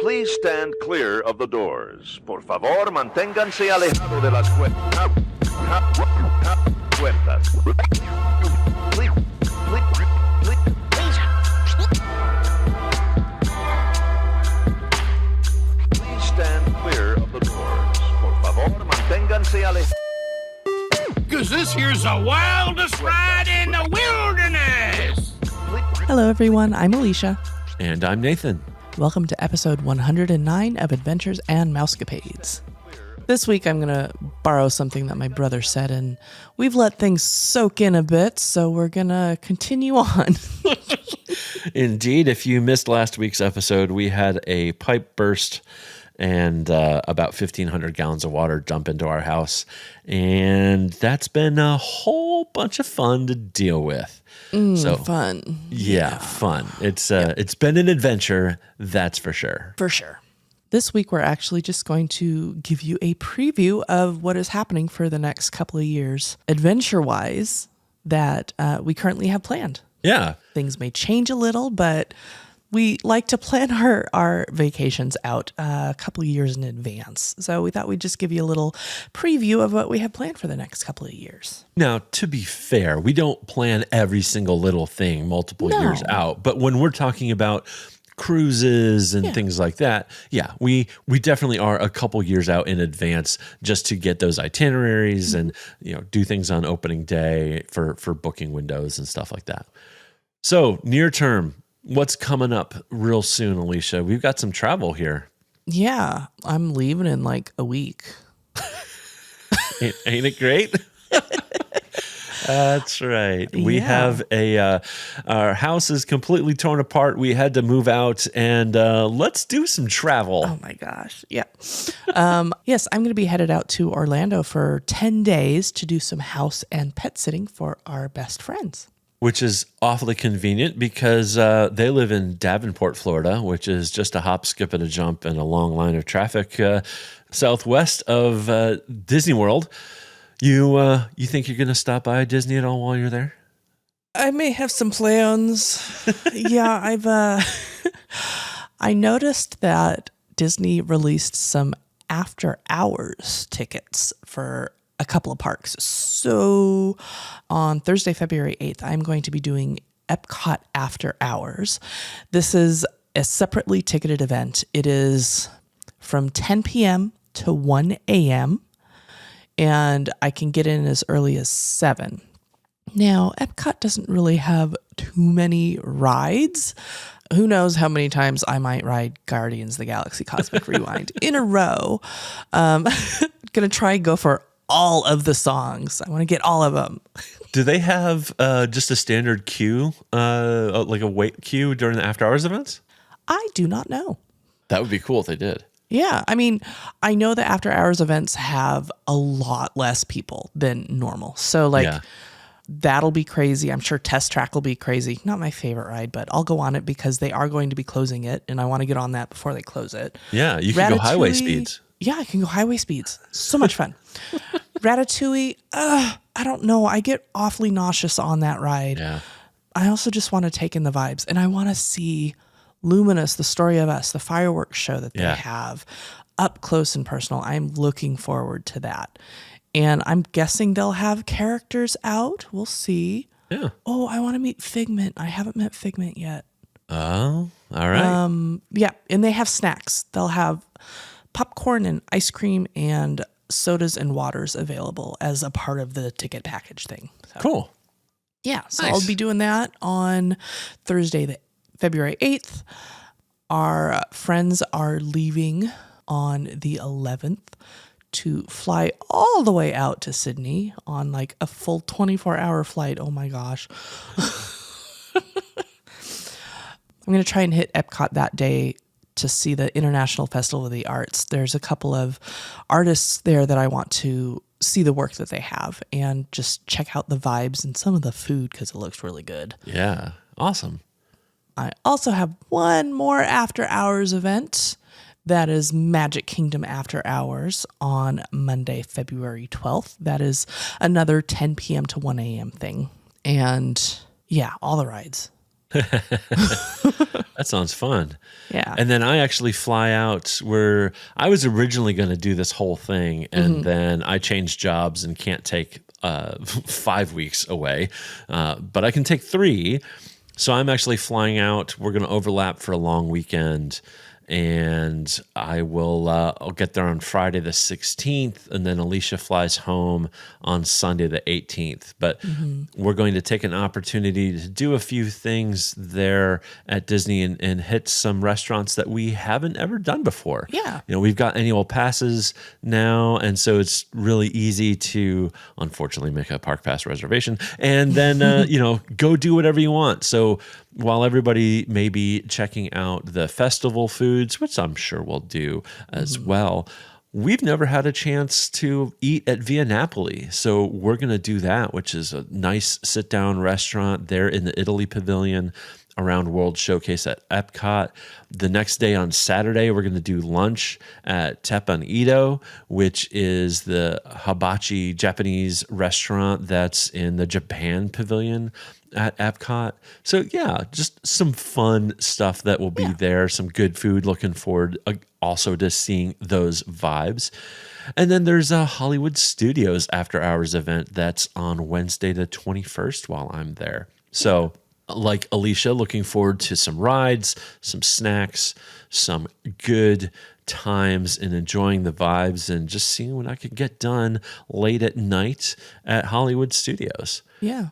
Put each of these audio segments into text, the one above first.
Please stand clear of the doors. Por favor, manténganse alejado de las puertas. Please stand clear of the doors. Por favor, manténganse alejados. Because this here's the wildest ride in the wilderness. Hello, everyone. I'm Alicia. And I'm Nathan. Welcome to episode 109 of Adventures and Mousecapades. This week, I'm going to borrow something that my brother said, and we've let things soak in a bit, so we're going to continue on. Indeed, if you missed last week's episode, we had a pipe burst and about 1,500 gallons of water dump into our house. And that's been a whole bunch of fun to deal with. Fun. Yeah, fun. It's been an adventure, that's for sure. For sure. This week, we're actually just going to give you a preview of what is happening for the next couple of years, adventure-wise, that we currently have planned. Yeah. Things may change a little, but we like to plan our vacations out a couple of years in advance. So we thought we'd just give you a little preview of what we have planned for the next couple of years. Now, to be fair, we don't plan every single little thing multiple years out. But when we're talking about cruises and things like that, we definitely are a couple years out in advance just to get those itineraries and do things on opening day for booking windows and stuff like that. So near term, what's coming up real soon, Alicia? We've got some travel here. Yeah, I'm leaving in like a week. Ain't it great? That's right. We have our house is completely torn apart. We had to move out, and let's do some travel. Oh my gosh. Yeah. Yes, I'm going to be headed out to Orlando for 10 days to do some house and pet sitting for our best friends. Which is awfully convenient because they live in Davenport, Florida, which is just a hop, skip, and a jump and a long line of traffic southwest of Disney World. You think you're going to stop by Disney at all while you're there? I may have some plans. Yeah, I noticed that Disney released some after hours tickets for a couple of parks. So on Thursday, February 8th, I'm going to be doing Epcot After Hours. This is a separately ticketed event. It is from 10 p.m. to 1 a.m., and I can get in as early as 7. Now, Epcot doesn't really have too many rides. Who knows how many times I might ride Guardians of the Galaxy Cosmic Rewind in a row. Gonna try and go for all of the songs. I want to get all of them. Do they have just a standard queue, like a wait queue during the after hours events? I do not know. That would be cool if they did. Yeah. I mean, I know the after hours events have a lot less people than normal. So that'll be crazy. I'm sure Test Track will be crazy. Not my favorite ride, but I'll go on it because they are going to be closing it, and I want to get on that before they close it. Yeah, you can go highway speeds. Yeah, I can go highway speeds. So much fun. Ratatouille, I don't know. I get awfully nauseous on that ride. Yeah. I also just want to take in the vibes, and I want to see Luminous, The Story of Us, the fireworks show that they have up close and personal. I'm looking forward to that. And I'm guessing they'll have characters out. We'll see. Yeah. Oh, I want to meet Figment. I haven't met Figment yet. Oh, all right. Yeah, and they have snacks. They'll have popcorn and ice cream and sodas and waters available as a part of the ticket package thing. So, cool. Yeah, so nice. I'll be doing that on Thursday, February 8th. Our friends are leaving on the 11th to fly all the way out to Sydney on like a full 24-hour flight. Oh my gosh. I'm going to try and hit Epcot that day to see the International Festival of the Arts. There's a couple of artists there that I want to see the work that they have and just check out the vibes and some of the food because it looks really good. Yeah, awesome. I also have one more after hours event. That is Magic Kingdom After Hours on Monday, February 12th. That is another 10 p.m. to 1 a.m. thing. And yeah, all the rides. That sounds fun. Yeah. And then I actually fly out where I was originally going to do this whole thing. And then I changed jobs and can't take 5 weeks away, but I can take 3. So I'm actually flying out. We're going to overlap for a long weekend. And I will I'll get there on Friday the 16th, and then Alicia flies home on Sunday the 18th. But we're going to take an opportunity to do a few things there at Disney and hit some restaurants that we haven't ever done before. Yeah. We've got annual passes now, and so it's really easy to, unfortunately, make a park pass reservation and then go do whatever you want. So while everybody may be checking out the festival foods, which I'm sure we'll do as well, we've never had a chance to eat at Via Napoli. So we're going to do that, which is a nice sit-down restaurant there in the Italy Pavilion around World Showcase at Epcot. The next day on Saturday, we're going to do lunch at Teppan Edo, which is the hibachi Japanese restaurant that's in the Japan Pavilion at Epcot. So yeah, just some fun stuff that will be there, some good food. Looking forward also to seeing those vibes. And then there's a Hollywood Studios after hours event that's on Wednesday the 21st while I'm there. So like Alicia, looking forward to some rides, some snacks, some good times and enjoying the vibes and just seeing what I could get done late at night at Hollywood Studios. Yeah.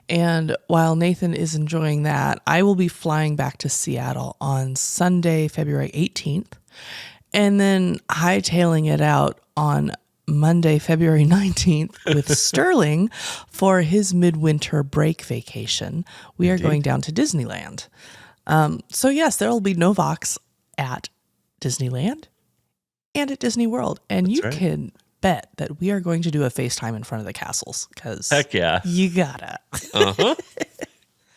And while Nathan is enjoying that, I will be flying back to Seattle on Sunday, February 18th, and then hightailing it out on Monday, February 19th with Sterling for his midwinter break vacation. We are going down to Disneyland. So yes, there will be no Vox at Disneyland and at Disney World. And you can bet that we are going to do a FaceTime in front of the castles because heck yeah, you gotta.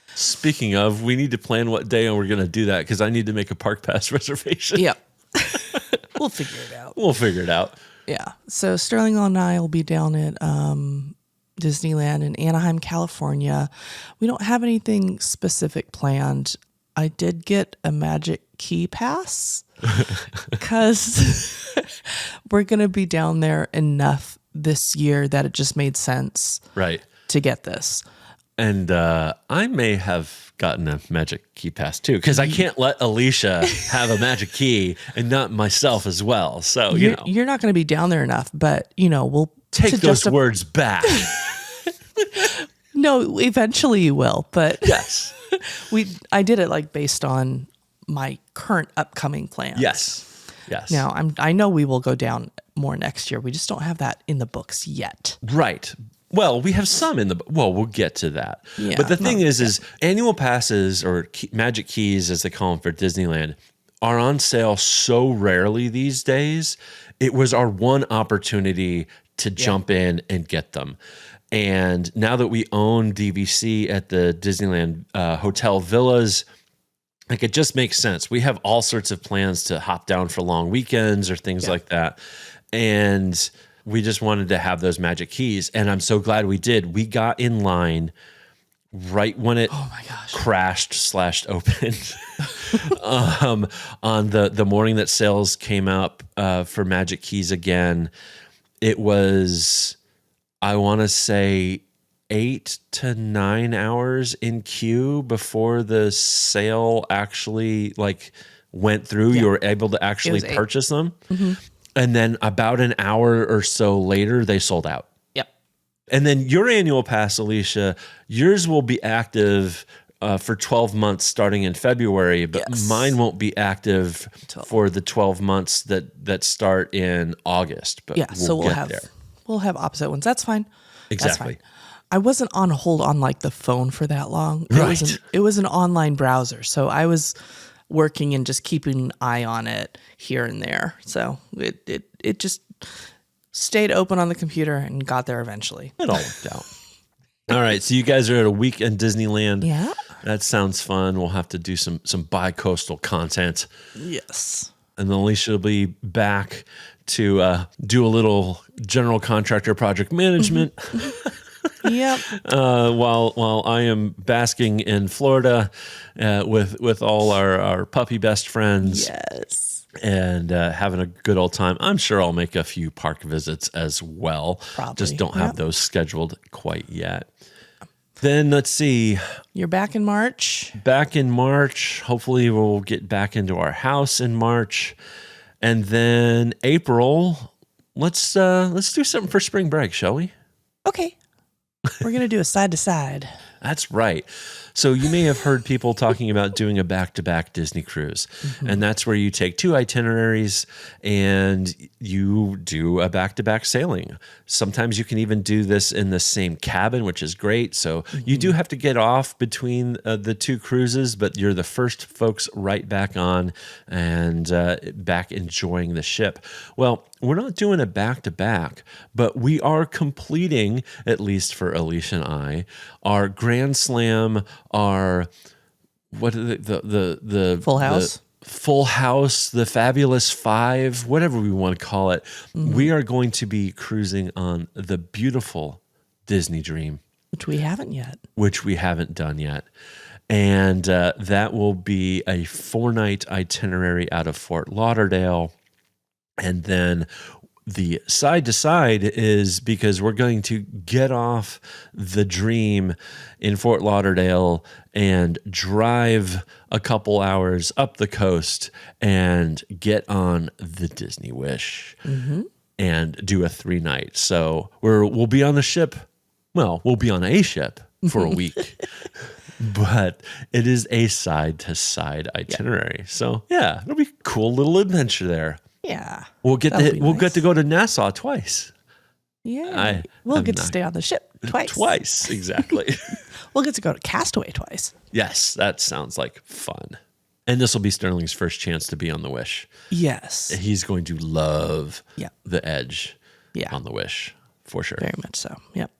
Speaking of, we need to plan what day we're going to do that because I need to make a park pass reservation. Yep. We'll figure it out. Yeah. So Sterling and I will be down at Disneyland in Anaheim, California. We don't have anything specific planned. I did get a Magic Key Pass because we're going to be down there enough this year that it just made sense to get this. And I may have gotten a Magic Key Pass too, because I can't let Alicia have a Magic Key and not myself as well. So, you're not going to be down there enough, but, we'll take those words back. No, eventually you will, but yes, I did it based on my current upcoming plans. Yes. Now I know we will go down more next year. We just don't have that in the books yet. Right. Well, we have some we'll get to that. Yeah, but the thing is annual passes or Magic Keys, as they call them for Disneyland, are on sale so rarely these days. It was our one opportunity to jump in and get them. And now that we own DVC at the Disneyland Hotel Villas, it just makes sense. We have all sorts of plans to hop down for long weekends or things like that. And we just wanted to have those Magic Keys. And I'm so glad we did. We got in line right when it crashed/opened on the morning that sales came up for Magic Keys again. It was, I want to say, 8 to 9 hours in queue before the sale actually went through. You were able to actually purchase them. Mm-hmm. And then about an hour or so later, they sold out. Yep. And then your annual pass, Alicia, yours will be active for 12 months starting in February, but mine won't be active for the 12 months that start in August. But we'll have opposite ones. That's fine. Exactly. That's fine. I wasn't on hold on the phone for that long. It was an online browser, so I was working and just keeping an eye on it here and there. So it just stayed open on the computer and got there eventually. It all worked out. All right. So you guys are at a week in Disneyland. Yeah. That sounds fun. We'll have to do some bi-coastal content. Yes. And then Alicia will be back to do a little general contractor project management. Yep. While I am basking in Florida with all our puppy best friends. Yes. And having a good old time. I'm sure I'll make a few park visits as well. Probably. Just don't have those scheduled quite yet. Then let's see. You're back in March. Back in March. Hopefully we'll get back into our house in March. And then April, let's do something for spring break, shall we? Okay. We're going to do a side to side. That's right. So you may have heard people talking about doing a back-to-back Disney cruise. And that's where you take 2 itineraries and you do a back-to-back sailing. Sometimes you can even do this in the same cabin, which is great. So you do have to get off between the 2 cruises, but you're the first folks right back on and back enjoying the ship. Well, we're not doing a back-to-back, but we are completing, at least for Alicia and I, our Grand Slam, our what are the Full House? the Full House, the Fabulous Five, whatever we want to call it. We are going to be cruising on the beautiful Disney Dream, Which we haven't yet. which we haven't done yet. And that will be a 4-night itinerary out of Fort Lauderdale. And then the side to side is because we're going to get off the Dream in Fort Lauderdale and drive a couple hours up the coast and get on the Disney Wish and do a 3-night. So we'll be on the ship. Well, we'll be on a ship for a week. But it is a side to side itinerary. So yeah, it'll be a cool little adventure there. Yeah. We'll get That'll to go to Nassau twice. Yeah. We'll get to stay on the ship twice. Twice, exactly. We'll get to go to Castaway twice. Yes, that sounds like fun. And this will be Sterling's first chance to be on the Wish. Yes. He's going to love the Edge Yeah. on the Wish, for sure. Very much so. Yep.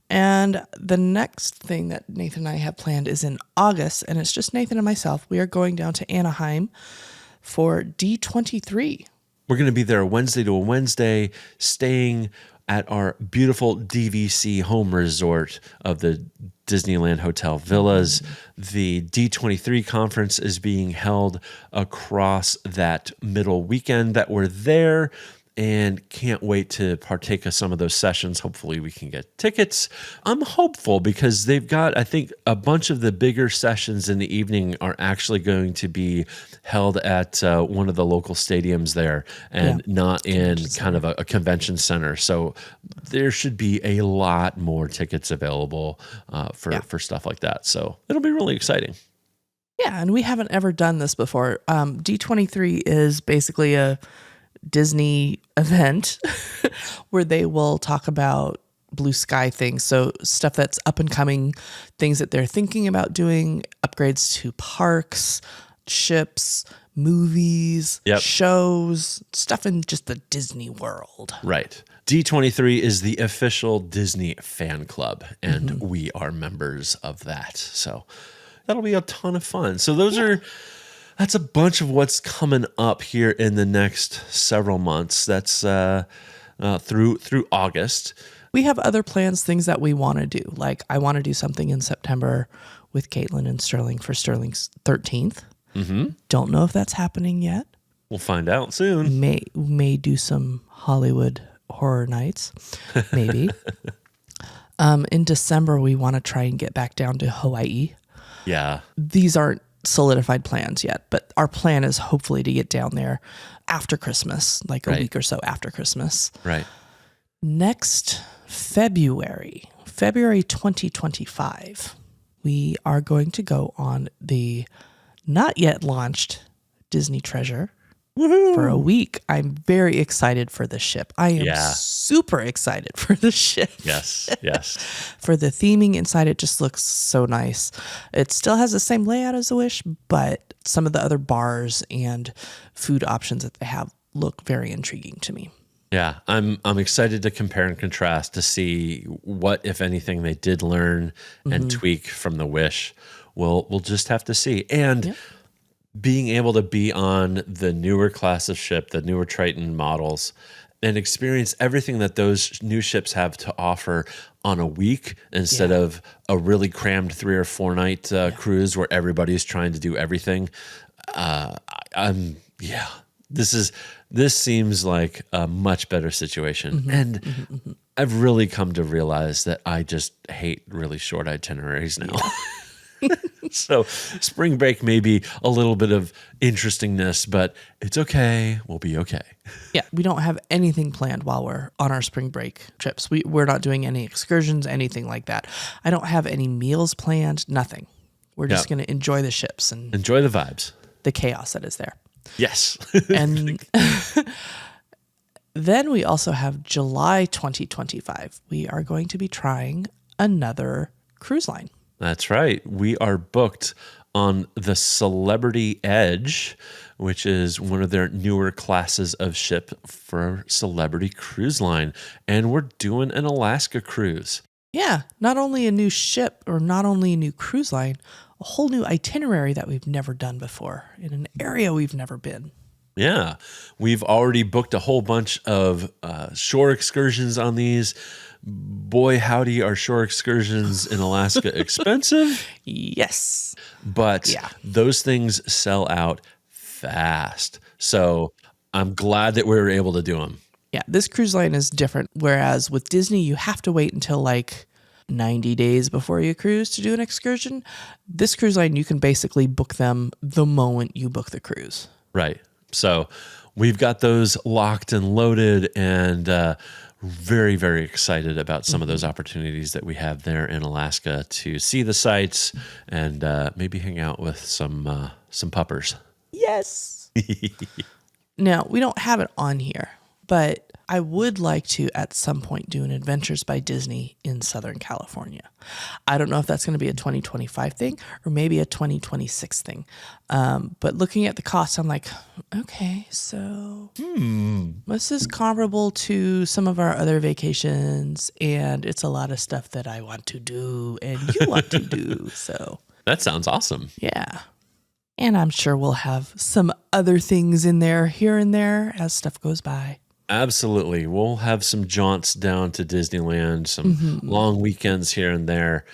And the next thing that Nathan and I have planned is in August, and it's just Nathan and myself. We are going down to Anaheim for D23. We're going to be there Wednesday to a Wednesday, staying at our beautiful DVC home resort of the Disneyland Hotel Villas. The D23 conference is being held across that middle weekend that we're there, and can't wait to partake of some of those sessions. Hopefully we can get tickets. I'm hopeful because they've got, I think, a bunch of the bigger sessions in the evening are actually going to be held at one of the local stadiums there and not in kind of a convention center. So there should be a lot more tickets available for stuff like that. So it'll be really exciting. Yeah, and we haven't ever done this before. D23 is basically a Disney event where they will talk about blue sky things. So stuff that's up and coming, things that they're thinking about doing, upgrades to parks, ships, movies, shows, stuff in just the Disney world. Right. D23 is the official Disney fan club, and we are members of that. So that'll be a ton of fun. So that's a bunch of what's coming up here in the next several months. That's through August. We have other plans, things that we want to do. Like I want to do something in September with Caitlin and Sterling for Sterling's 13th. Don't know if that's happening yet. We'll find out soon. May do some Hollywood horror nights, maybe. In December, we want to try and get back down to Hawaii. Yeah. These aren't solidified plans yet, but our plan is hopefully to get down there after Christmas, like a week or so after Christmas. Right. Next February 2025, we are going to go on the not yet launched Disney Treasure for a week. I'm very excited for the ship. I am super excited for the ship. Yes. For the theming inside, it just looks so nice. It still has the same layout as the Wish, but some of the other bars and food options that they have look very intriguing to me. Yeah, I'm excited to compare and contrast to see what, if anything, they did learn and tweak from the Wish. We'll just have to see. And being able to be on the newer class of ship, the newer Triton models, and experience everything that those new ships have to offer on a week instead of a really crammed 3 or 4 night cruise where everybody's trying to do everything. This seems like a much better situation. And I've really come to realize that I just hate really short itineraries now. So spring break may be a little bit of interestingness, but it's okay. We'll be okay. Yeah, we don't have anything planned while we're on our spring break trips. We're not doing any excursions, anything like that. I don't have any meals planned, nothing. We're just going to enjoy the ships and enjoy the vibes, the chaos that is there. Yes. And then we also have July 2025. We are going to be trying another cruise line. That's right. We are booked on the Celebrity Edge, which is one of their newer classes of ship for Celebrity Cruise Line. And we're doing an Alaska cruise. Yeah, not only a new ship or not only a new cruise line, a whole new itinerary that we've never done before in an area we've never been. Yeah, we've already booked a whole bunch of shore excursions on these. Boy, howdy, are shore excursions in Alaska expensive? Yes. But those things sell out fast. So I'm glad that we were able to do them. Yeah, this cruise line is different. Whereas with Disney, you have to wait until like 90 days before you cruise to do an excursion. This cruise line, you can basically book them the moment you book the cruise. Right. So we've got those locked and loaded and very, very excited about some of those opportunities that we have there in Alaska to see the sights and maybe hang out with some puppers. Yes. Now, we don't have it on here, but I would like to at some point do an Adventures by Disney in Southern California. I don't know if that's going to be a 2025 thing or maybe a 2026 thing. But looking at the cost, I'm like, okay, so this is comparable to some of our other vacations, and it's a lot of stuff that I want to do and you want to do. So that sounds awesome. Yeah. And I'm sure we'll have some other things in there here and there as stuff goes by. Absolutely. We'll have some jaunts down to Disneyland, some long weekends here and there.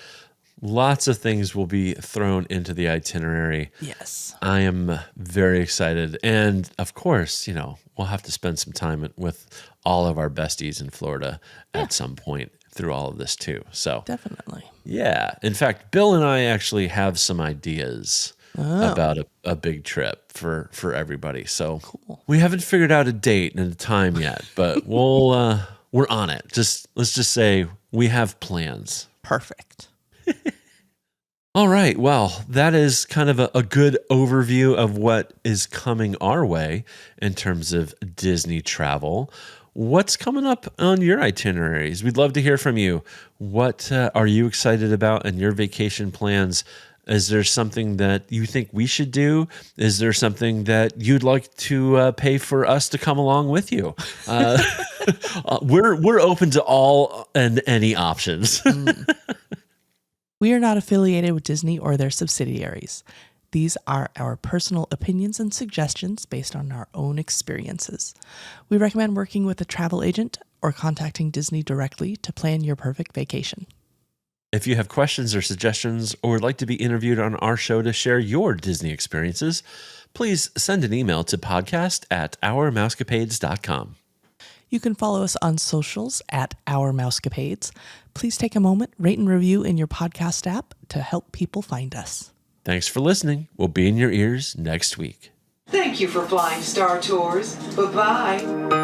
Lots of things will be thrown into the itinerary. Yes. I am very excited. And of course, we'll have to spend some time with all of our besties in Florida at some point through all of this too. So definitely. Yeah. In fact, Bill and I actually have some ideas about a big trip for everybody. So we haven't figured out a date and a time yet, but we're on it. Let's just say we have plans. Perfect. All right. Well, that is kind of a good overview of what is coming our way in terms of Disney travel. What's coming up on your itineraries? We'd love to hear from you. What are you excited about in your vacation plans? Is there something that you think we should do? Is there something that you'd like to pay for us to come along with you? We're open to all and any options. We are not affiliated with Disney or their subsidiaries. These are our personal opinions and suggestions based on our own experiences. We recommend working with a travel agent or contacting Disney directly to plan your perfect vacation. If you have questions or suggestions or would like to be interviewed on our show to share your Disney experiences, please send an email to podcast@ourmousecapades.com. You can follow us on socials at Our Mousecapades. Please take a moment, rate and review in your podcast app to help people find us. Thanks for listening. We'll be in your ears next week. Thank you for flying Star Tours. Bye-bye.